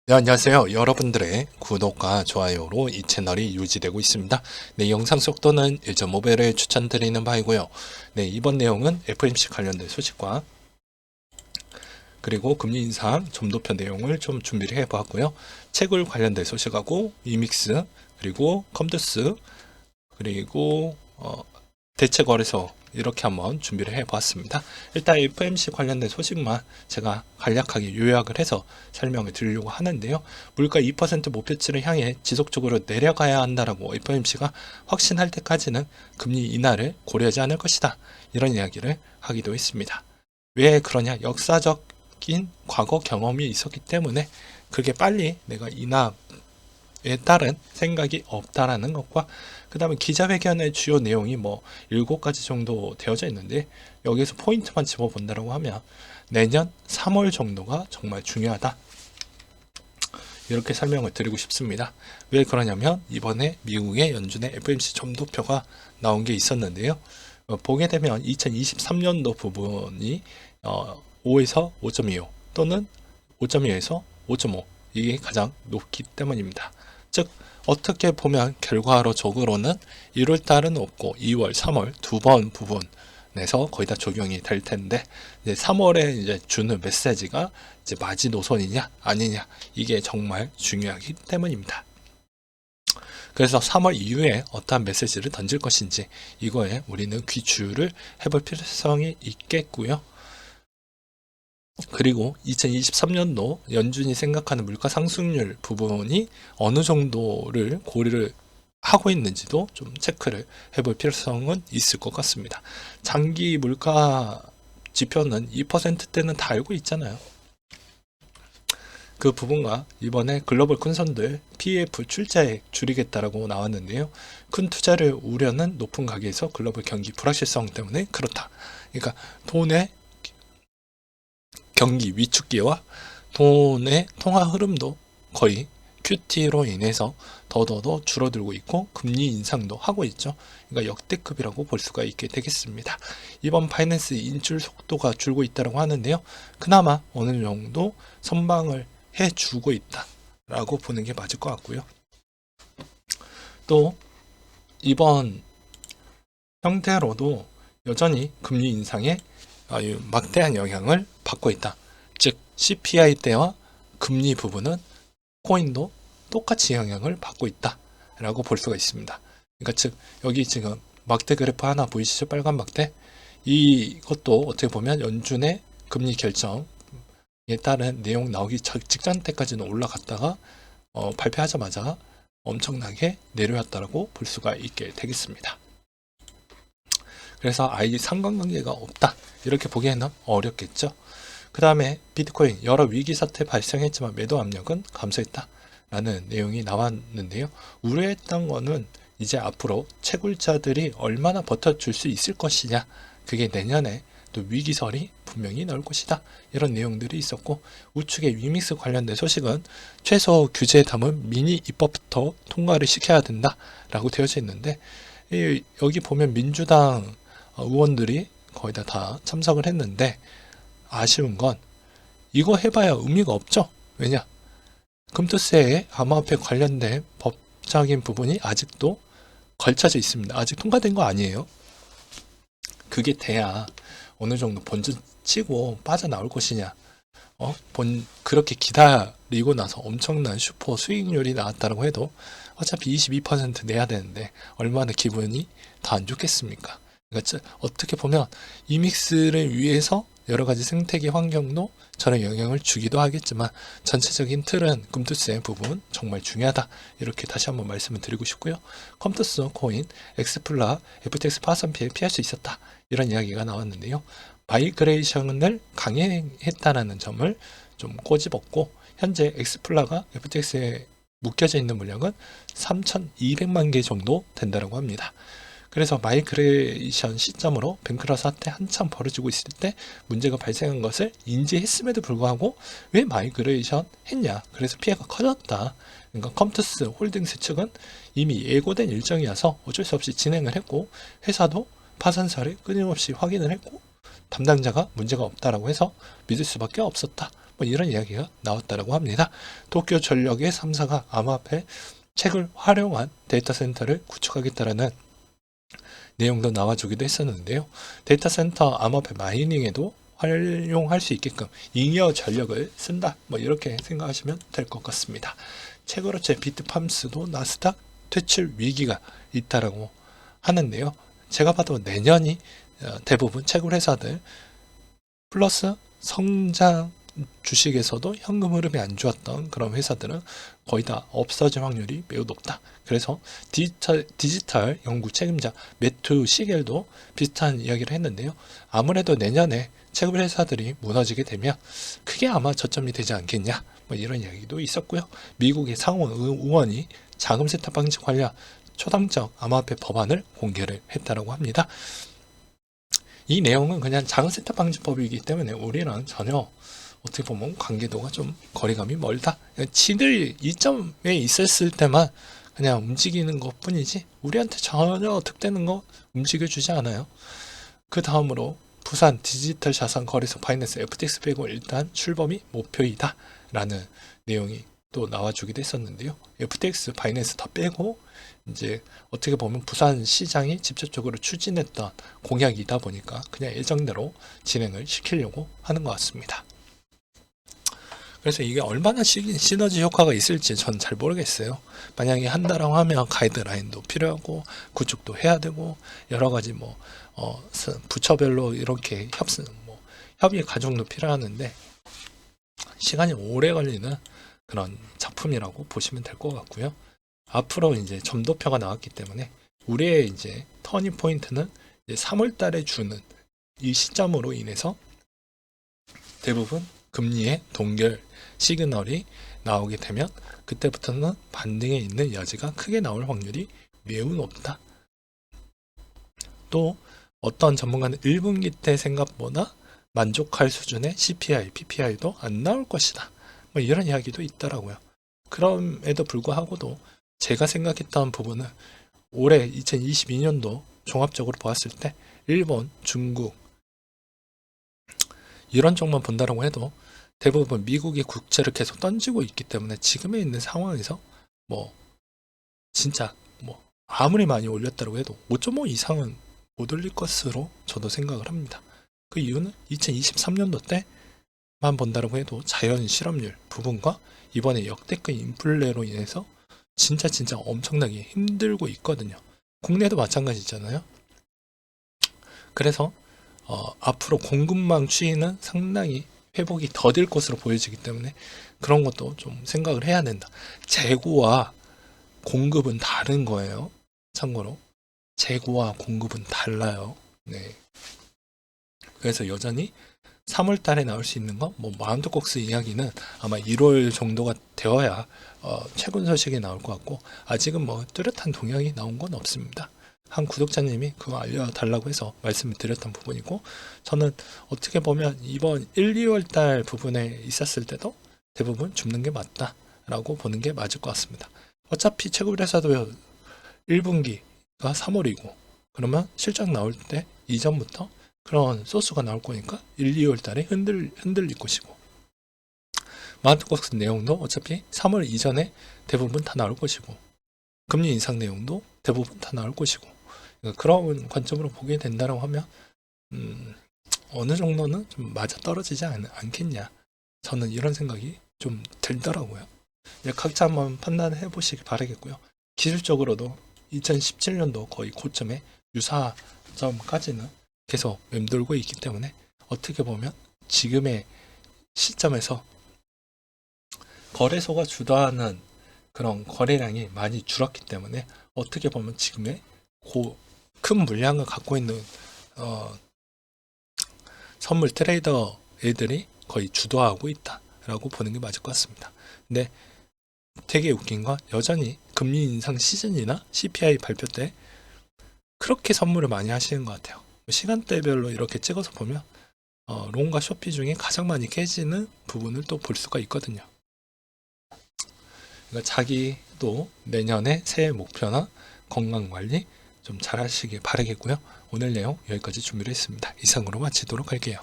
네, 안녕하세요. 여러분들의 구독과 좋아요로 이 채널이 유지되고 있습니다. 네, 영상 속도는 1.5배를 추천드리는 바이고요. 네, 이번 내용은 FOMC 관련된 소식과 그리고 금리 인상 점도표 내용을 좀 준비를 해보았고요. 채굴 관련된 소식하고 이믹스 그리고 컴투스 그리고 대체거래소 이렇게 한번 준비를 해보았습니다. 일단 FOMC 관련된 소식만 제가 간략하게 요약을 해서 설명을 드리려고 하는데요. 물가 2% 목표치를 향해 지속적으로 내려가야 한다라고 FOMC가 확신할 때까지는 금리 인하를 고려하지 않을 것이다. 이런 이야기를 하기도 했습니다. 왜 그러냐? 역사적인 과거 경험이 있었기 때문에 그게 빨리 내가 인하 에 따른 생각이 없다라는 것과 그 다음에 기자회견의 주요 내용이 뭐 7가지 정도 되어져 있는데 여기서 포인트만 집어본다고 하면 내년 3월 정도가 정말 중요하다 이렇게 설명을 드리고 싶습니다. 왜 그러냐면 이번에 미국의 연준의 FOMC 점도표가 나온 게 있었는데요. 보게 되면 2023년도 부분이 5에서 5.25 또는 5.2에서 5.5 이게 가장 높기 때문입니다. 즉 어떻게 보면 결과적으로는 1월달은 없고 2월, 3월 두 번 부분에서 거의 다 적용이 될 텐데 이제 3월에 이제 주는 메시지가 이제 마지노선이냐 아니냐 이게 정말 중요하기 때문입니다. 그래서 3월 이후에 어떠한 메시지를 던질 것인지 이거에 우리는 귀추를 해볼 필요성이 있겠고요. 그리고 2023년도 연준이 생각하는 물가 상승률 부분이 어느 정도를 고려를 하고 있는지도 좀 체크를 해볼 필요성은 있을 것 같습니다. 장기 물가 지표는 2%대는 다 알고 있잖아요. 그 부분과 이번에 글로벌 큰 손들 PF 출자액 줄이겠다라고 나왔는데요. 큰 투자를 우려는 높은 가계에서 글로벌 경기 불확실성 때문에 그렇다. 그러니까 돈의 경기 위축기와 돈의 통화 흐름도 거의 QT로 인해서 더더더 줄어들고 있고 금리 인상도 하고 있죠. 그러니까 역대급이라고 볼 수가 있게 되겠습니다. 이번 파이낸스 인출 속도가 줄고 있다고 하는데요. 그나마 어느 정도 선방을 해주고 있다라고 보는 게 맞을 것 같고요. 또 이번 형태로도 여전히 금리 인상에 막대한 영향을 받고 있다. 즉 CPI 때와 금리 부분은 코인도 똑같이 영향을 받고 있다 라고 볼 수가 있습니다. 그러니까 즉 여기 지금 막대 그래프 하나 보이시죠? 빨간 막대. 이것도 어떻게 보면 연준의 금리 결정에 따른 내용 나오기 직전 때까지는 올라갔다가 발표하자마자 엄청나게 내려왔다라고 볼 수가 있게 되겠습니다. 그래서 아예 상관관계가 없다 이렇게 보기에는 어렵겠죠. 그 다음에 비트코인 여러 위기 사태 발생했지만 매도 압력은 감소했다 라는 내용이 나왔는데요. 우려했던 거는 이제 앞으로 채굴자들이 얼마나 버텨줄 수 있을 것이냐, 그게 내년에 또 위기설이 분명히 나올 것이다 이런 내용들이 있었고, 우측의 위믹스 관련된 소식은 최소 규제에 담은 미니 입법부터 통과를 시켜야 된다 라고 되어져 있는데, 여기 보면 민주당 의원들이 거의 다 참석을 했는데 아쉬운 건 이거 해봐야 의미가 없죠. 왜냐? 금투세에 암호화폐 관련된 법적인 부분이 아직도 걸쳐져 있습니다. 아직 통과된 거 아니에요. 그게 돼야 어느 정도 본전 치고 빠져나올 것이냐. 그렇게 기다리고 나서 엄청난 슈퍼 수익률이 나왔다고 해도 어차피 22% 내야 되는데 얼마나 기분이 더 안 좋겠습니까? 그러니까 어떻게 보면 이믹스를 위해서 여러 가지 생태계 환경도 저런 영향을 주기도 하겠지만 전체적인 틀은 금투스의 부분 정말 중요하다 이렇게 다시 한번 말씀을 드리고 싶고요. 컴투스 코인 엑스플라 FTX 파산 피해 피할 수 있었다 이런 이야기가 나왔는데요. 마이그레이션을 강행했다라는 점을 좀 꼬집었고, 현재 엑스플라가 FTX에 묶여져 있는 물량은 3,200만 개 정도 된다고 합니다. 그래서 마이그레이션 시점으로 뱅크러 사태 한참 벌어지고 있을 때 문제가 발생한 것을 인지했음에도 불구하고 왜 마이그레이션 했냐, 그래서 피해가 커졌다. 그러니까 컴투스 홀딩스 측은 이미 예고된 일정이어서 어쩔 수 없이 진행을 했고, 회사도 파산사를 끊임없이 확인을 했고, 담당자가 문제가 없다라고 해서 믿을 수밖에 없었다. 뭐 이런 이야기가 나왔다라고 합니다. 도쿄전력의 3사가 암호화폐 책을 활용한 데이터 센터를 구축하겠다라는 내용도 나와주기도 했었는데요. 데이터 센터 암호화폐 마이닝에도 활용할 수 있게끔 잉여 전력을 쓴다. 뭐 이렇게 생각하시면 될 것 같습니다. 최고로체 비트팜스도 나스닥 퇴출 위기가 있다라고 하는데요. 제가 봐도 내년이 대부분 채굴 회사들 플러스 성장 주식에서도 현금 흐름이 안 좋았던 그런 회사들은 거의 다 없어질 확률이 매우 높다. 그래서 디지털 연구 책임자 매튜 시겔도 비슷한 이야기를 했는데요. 아무래도 내년에 채굴 회사들이 무너지게 되면 그게 아마 저점이 되지 않겠냐. 뭐 이런 이야기도 있었고요. 미국의 상원 의원이 자금 세탁 방지 관련 초당적 암호화폐 법안을 공개를 했다고 합니다. 이 내용은 그냥 자금 세탁 방지법이기 때문에 우리랑 전혀 어떻게 보면 관계도가 좀 거리감이 멀다. 지들 이점에 있었을 때만 그냥 움직이는 것 뿐이지 우리한테 전혀 득되는 거 움직여주지 않아요. 그 다음으로 부산 디지털 자산 거래소 바이낸스 FTX 빼고 일단 출범이 목표이다 라는 내용이 또 나와주기도 했었는데요. FTX 바이낸스 다 빼고 이제 어떻게 보면 부산 시장이 직접적으로 추진했던 공약이다 보니까 그냥 예정대로 진행을 시키려고 하는 것 같습니다. 그래서 이게 얼마나 시너지 효과가 있을지 전 잘 모르겠어요. 만약에 한다라고 하면 가이드라인도 필요하고 구축도 해야 되고 여러 가지 부처별로 이렇게 협의 과정도 필요하는데 시간이 오래 걸리는 그런 작품이라고 보시면 될 것 같고요. 앞으로 이제 점도표가 나왔기 때문에 우리의 이제 터닝 포인트는 이제 3월 달에 주는 이 시점으로 인해서 대부분 금리의 동결 시그널이 나오게 되면 그때부터는 반등에 있는 여지가 크게 나올 확률이 매우 높다. 또 어떤 전문가는 1분기 때 생각보다 만족할 수준의 CPI, PPI도 안 나올 것이다. 뭐 이런 이야기도 있더라고요. 그럼에도 불구하고도 제가 생각했던 부분은 올해 2022년도 종합적으로 보았을 때 일본, 중국 이런 쪽만 본다라고 해도 대부분 미국이 국채를 계속 던지고 있기 때문에 지금에 있는 상황에서 진짜 아무리 많이 올렸다고 해도 5.5 이상은 못 올릴 것으로 저도 생각을 합니다. 그 이유는 2023년도 때만 본다라고 해도 자연 실업률 부분과 이번에 역대급 인플레로 인해서 진짜 엄청나게 힘들고 있거든요. 국내도 마찬가지잖아요. 그래서 앞으로 공급망 추이는 상당히 회복이 더딜 것으로 보여지기 때문에 그런 것도 좀 생각을 해야 된다. 재고와 공급은 다른 거예요. 참고로 재고와 공급은 달라요. 네. 그래서 여전히 3월 달에 나올 수 있는 거, 마운트콕스 이야기는 아마 1월 정도가 되어야 최근 소식이 나올 것 같고 아직은 뚜렷한 동향이 나온 건 없습니다. 한 구독자님이 그거 알려달라고 해서 말씀을 드렸던 부분이고 저는 어떻게 보면 이번 1, 2월 달 부분에 있었을 때도 대부분 줍는 게 맞다라고 보는 게 맞을 것 같습니다. 어차피 채굴 회사도 1분기가 3월이고 그러면 실적 나올 때 이전부터 그런 소스가 나올 거니까 1, 2월 달에 흔들릴 것이고 마운트콕스 내용도 어차피 3월 이전에 대부분 다 나올 것이고 금리 인상 내용도 대부분 다 나올 것이고 그런 관점으로 보게 된다고 하면 어느 정도는 좀 맞아떨어지지 않겠냐 저는 이런 생각이 좀 들더라고요. 각자 한번 판단해 보시기 바라겠고요. 기술적으로도 2017년도 거의 고점에 유사점까지는 계속 맴돌고 있기 때문에 어떻게 보면 지금의 시점에서 거래소가 주도하는 그런 거래량이 많이 줄었기 때문에 어떻게 보면 지금의 큰 물량을 갖고 있는 선물 트레이더 애들이 거의 주도하고 있다라고 보는 게 맞을 것 같습니다. 근데 되게 웃긴 건 여전히 금리 인상 시즌이나 CPI 발표 때 그렇게 선물을 많이 하시는 것 같아요. 시간대별로 이렇게 찍어서 보면 롱과 쇼피 중에 가장 많이 깨지는 부분을 또 볼 수가 있거든요. 그러니까 자기도 내년에 새해 목표나 건강관리 좀 잘 하시길 바라겠고요. 오늘 내용 여기까지 준비를 했습니다. 이상으로 마치도록 할게요.